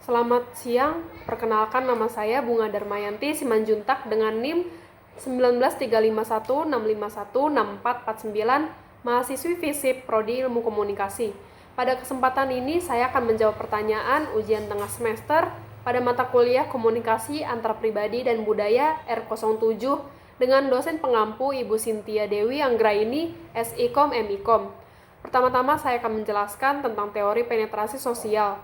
Selamat siang, perkenalkan nama saya Bunga Darmayanti Simanjuntak dengan NIM 1935165164449, mahasiswi FISIP Prodi Ilmu Komunikasi. Pada kesempatan ini saya akan menjawab pertanyaan ujian tengah semester pada mata kuliah Komunikasi Antarpribadi dan Budaya R07 dengan dosen pengampu Ibu Cynthia Dewi Anggraini, SIKOM MIKOM. Pertama-tama saya akan menjelaskan tentang teori penetrasi sosial.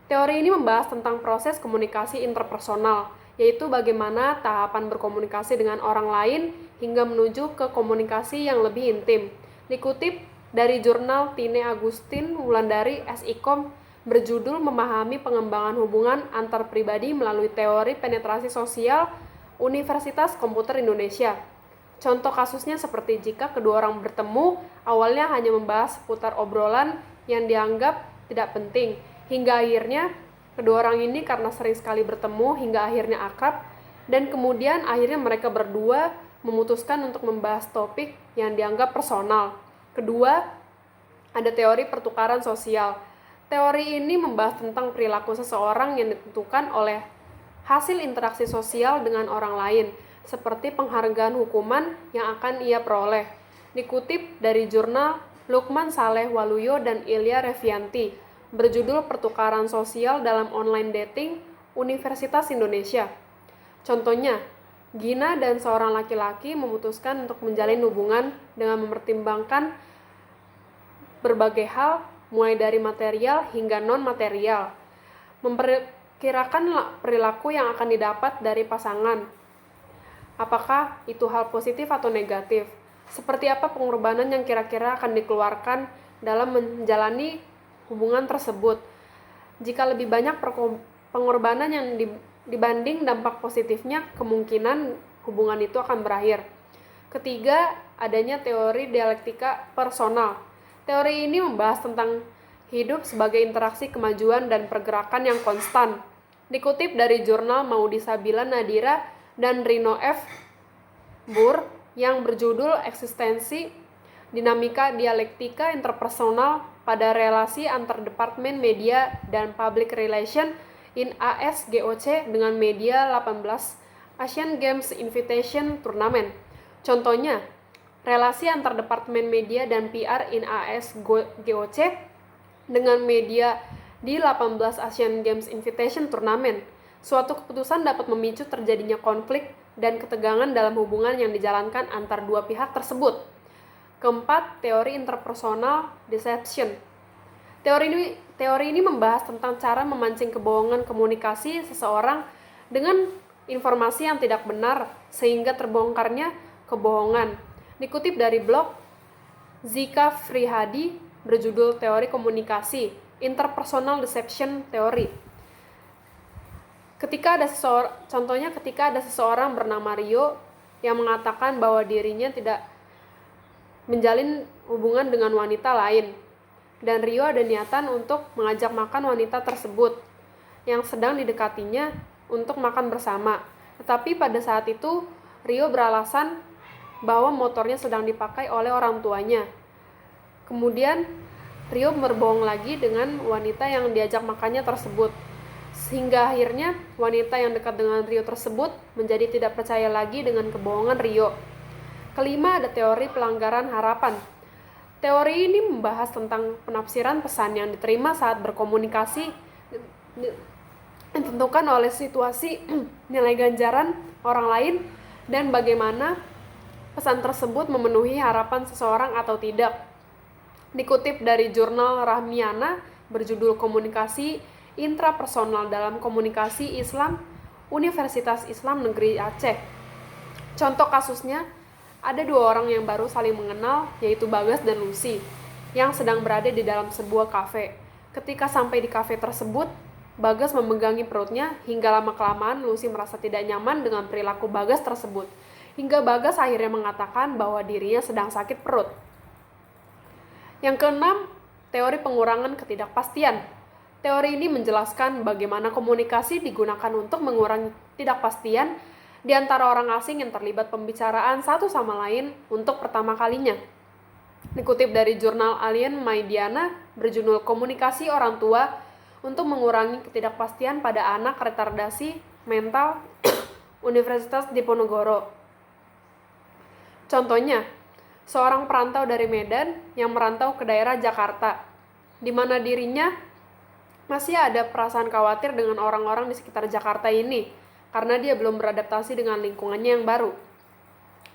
Teori ini membahas tentang proses komunikasi interpersonal, yaitu bagaimana tahapan berkomunikasi dengan orang lain hingga menuju ke komunikasi yang lebih intim. Dikutip dari jurnal Tine Agustin Wulandari SIKOM berjudul Memahami Pengembangan Hubungan Antar Pribadi Melalui Teori Penetrasi Sosial Universitas Komputer Indonesia. Contoh kasusnya seperti jika kedua orang bertemu, awalnya hanya membahas seputar obrolan yang dianggap tidak penting, hingga akhirnya kedua orang ini karena sering sekali bertemu hingga akhirnya akrab, dan kemudian akhirnya mereka berdua memutuskan untuk membahas topik yang dianggap personal. Kedua, ada teori pertukaran sosial. Teori ini membahas tentang perilaku seseorang yang ditentukan oleh hasil interaksi sosial dengan orang lain, seperti penghargaan hukuman yang akan ia peroleh. Dikutip dari jurnal Lukman Saleh Waluyo dan Ilya Revianti, berjudul Pertukaran Sosial dalam Online Dating Universitas Indonesia. Contohnya, Gina dan seorang laki-laki memutuskan untuk menjalin hubungan dengan mempertimbangkan berbagai hal, mulai dari material hingga non-material. Memperkirakan perilaku yang akan didapat dari pasangan. Apakah itu hal positif atau negatif? Seperti apa pengorbanan yang kira-kira akan dikeluarkan dalam menjalani hubungan tersebut? Jika lebih banyak pengorbanan yang dibanding dampak positifnya, kemungkinan hubungan itu akan berakhir. Ketiga, adanya teori dialektika personal. Teori ini membahas tentang hidup sebagai interaksi kemajuan dan pergerakan yang konstan. Dikutip dari jurnal Maudi Sabila Nadira dan Rino F. Burr yang berjudul Eksistensi Dinamika Dialektika Interpersonal pada Relasi Antar Departemen Media dan Public Relation in ASGOC dengan Media 18 Asian Games Invitation Tournament. Contohnya, relasi antar Departemen Media dan PR in ASGOC dengan media di 18 Asian Games Invitation Tournament. Suatu keputusan dapat memicu terjadinya konflik dan ketegangan dalam hubungan yang dijalankan antar dua pihak tersebut. Keempat, teori interpersonal deception. Teori ini membahas tentang cara memancing kebohongan komunikasi seseorang dengan informasi yang tidak benar sehingga terbongkarnya kebohongan. Dikutip dari blog Zika Frihadi berjudul Teori Komunikasi Interpersonal Deception Theory. Ketika ada seseorang bernama Rio yang mengatakan bahwa dirinya tidak menjalin hubungan dengan wanita lain, dan Rio ada niatan untuk mengajak makan wanita tersebut yang sedang didekatinya untuk makan bersama. Tetapi pada saat itu Rio beralasan bahwa motornya sedang dipakai oleh orang tuanya. Kemudian Rio berbohong lagi dengan wanita yang diajak makannya tersebut, sehingga akhirnya wanita yang dekat dengan Rio tersebut menjadi tidak percaya lagi dengan kebohongan Rio. Kelima, ada teori pelanggaran harapan. Teori ini membahas tentang penafsiran pesan yang diterima saat berkomunikasi ditentukan oleh situasi, nilai ganjaran orang lain, dan bagaimana pesan tersebut memenuhi harapan seseorang atau tidak. Dikutip dari jurnal Rahmiana berjudul Komunikasi Intrapersonal dalam Komunikasi Islam Universitas Islam Negeri Aceh. Contoh kasusnya, ada dua orang yang baru saling mengenal, yaitu Bagas dan Lucy, yang sedang berada di dalam sebuah kafe. Ketika sampai di kafe tersebut, Bagas memegangi perutnya, hingga lama-kelamaan Lucy merasa tidak nyaman dengan perilaku Bagas tersebut, hingga Bagas akhirnya mengatakan bahwa dirinya sedang sakit perut. Yang keenam, teori pengurangan ketidakpastian. Teori ini menjelaskan bagaimana komunikasi digunakan untuk mengurangi ketidakpastian di antara orang asing yang terlibat pembicaraan satu sama lain untuk pertama kalinya. Dikutip dari jurnal Alien Maidiana berjudul Komunikasi Orang Tua untuk mengurangi ketidakpastian pada anak retardasi mental Universitas Diponegoro. Contohnya, seorang perantau dari Medan yang merantau ke daerah Jakarta, di mana dirinya masih ada perasaan khawatir dengan orang-orang di sekitar Jakarta ini, karena dia belum beradaptasi dengan lingkungannya yang baru.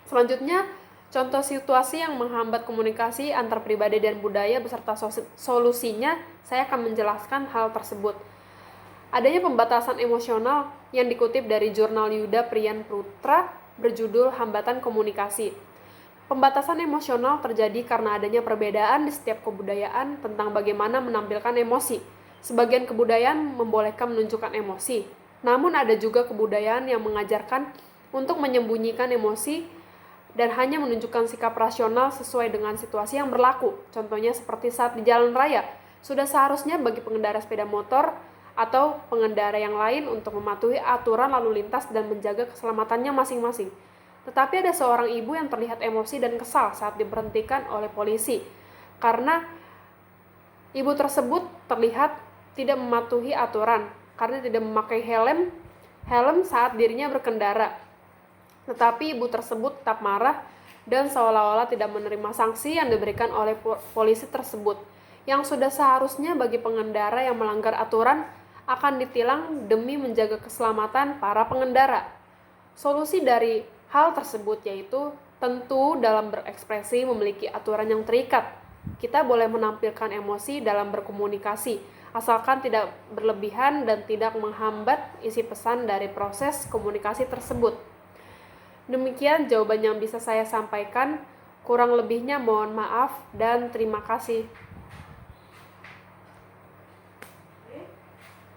Selanjutnya, contoh situasi yang menghambat komunikasi antar pribadi dan budaya beserta solusinya, saya akan menjelaskan hal tersebut. Adanya pembatasan emosional yang dikutip dari jurnal Yuda Priyan Putra berjudul Hambatan Komunikasi. Pembatasan emosional terjadi karena adanya perbedaan di setiap kebudayaan tentang bagaimana menampilkan emosi. Sebagian kebudayaan membolehkan menunjukkan emosi, namun ada juga kebudayaan yang mengajarkan untuk menyembunyikan emosi dan hanya menunjukkan sikap rasional sesuai dengan situasi yang berlaku. Contohnya seperti saat di jalan raya, sudah seharusnya bagi pengendara sepeda motor atau pengendara yang lain untuk mematuhi aturan lalu lintas dan menjaga keselamatannya masing-masing. Tetapi ada seorang ibu yang terlihat emosi dan kesal saat diberhentikan oleh polisi, karena ibu tersebut terlihat tidak mematuhi aturan, karena tidak memakai helm saat dirinya berkendara. Tetapi ibu tersebut tetap marah dan seolah-olah tidak menerima sanksi yang diberikan oleh polisi tersebut, yang sudah seharusnya bagi pengendara yang melanggar aturan akan ditilang demi menjaga keselamatan para pengendara. Solusi dari hal tersebut yaitu tentu dalam berekspresi memiliki aturan yang terikat. Kita boleh menampilkan emosi dalam berkomunikasi, asalkan tidak berlebihan dan tidak menghambat isi pesan dari proses komunikasi tersebut. Demikian jawaban yang bisa saya sampaikan. Kurang lebihnya mohon maaf dan terima kasih.